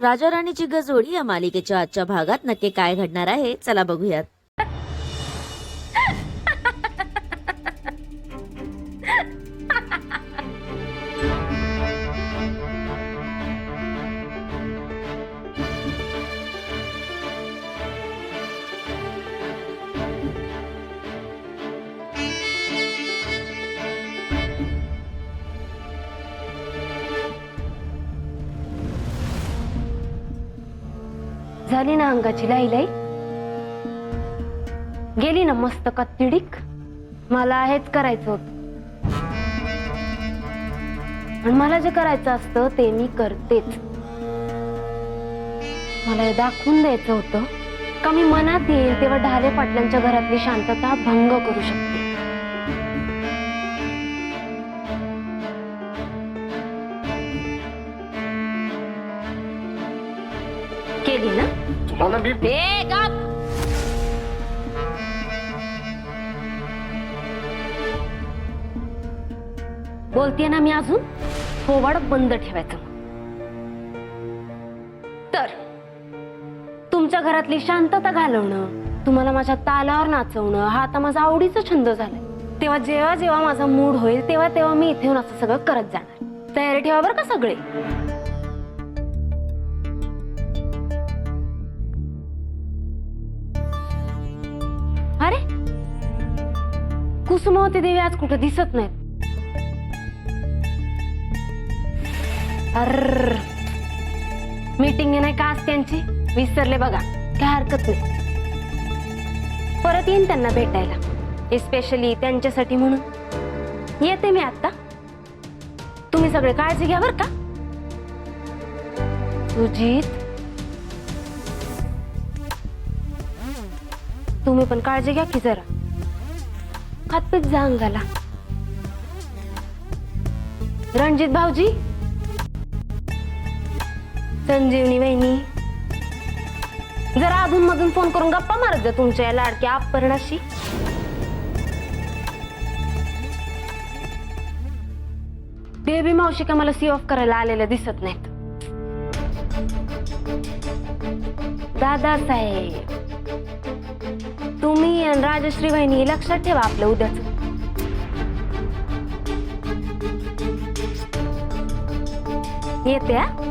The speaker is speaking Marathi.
राजा राणीची गजोडी या मालिकेच्या आजच्या भागात नक्की काय घडणार आहे, चला बघूयात. झाली ना अंगाची लाई गेली ना मस्त तिडीक. मला हेच करायचं होतं आणि मला जे करायचं असतं ते मी करतेच. मला हे दाखवून द्यायचं होतं का मी मनात येईल तेव्हा ढाले पाटलांच्या घरातली शांतता भंग करू शकते. केली ना? तुम्हाला मी बोलतेय ना मी अजून थोबाड बंद ठेवायचं. तर तुमच्या घरातली शांतता घालवणं, तुम्हाला माझ्या तालावर नाचवणं हा आता माझा आवडीचा छंद झालाय. तेव्हा जेव्हा जेव्हा माझा मूड होईल तेव्हा तेव्हा मी इथे येऊन असं सगळं करत जाणार. तयारी ठेवा बरं का सगळे. अरे कुसुमावती देवी आज कुठे दिसत नाहीत. मीटिंग नाही का आज त्यांची, विसरले बघा. काय हरकत नाही, परत येईन त्यांना भेटायला, एस्पेशली त्यांच्यासाठी म्हणून येते मी आता. तुम्ही सगळे काळजी घ्या बर का. सुजीत तुम्ही पण काळजी घ्या की जरा. हातपीत जा अंगाला. रणजित भाऊजी, संजीवनी वहिनी, जरा अधून मधून फोन करून गप्पा मारत जा तुमच्या या लाडक्या अपर्णाशी. बेबी मावशी का मला सी ऑफ करायला आलेल्या दिसत नाहीत. दादासाहेब, तुम्ही आणि राजश्री वहिनी लक्षात ठेवा आपलं उद्याच. येते.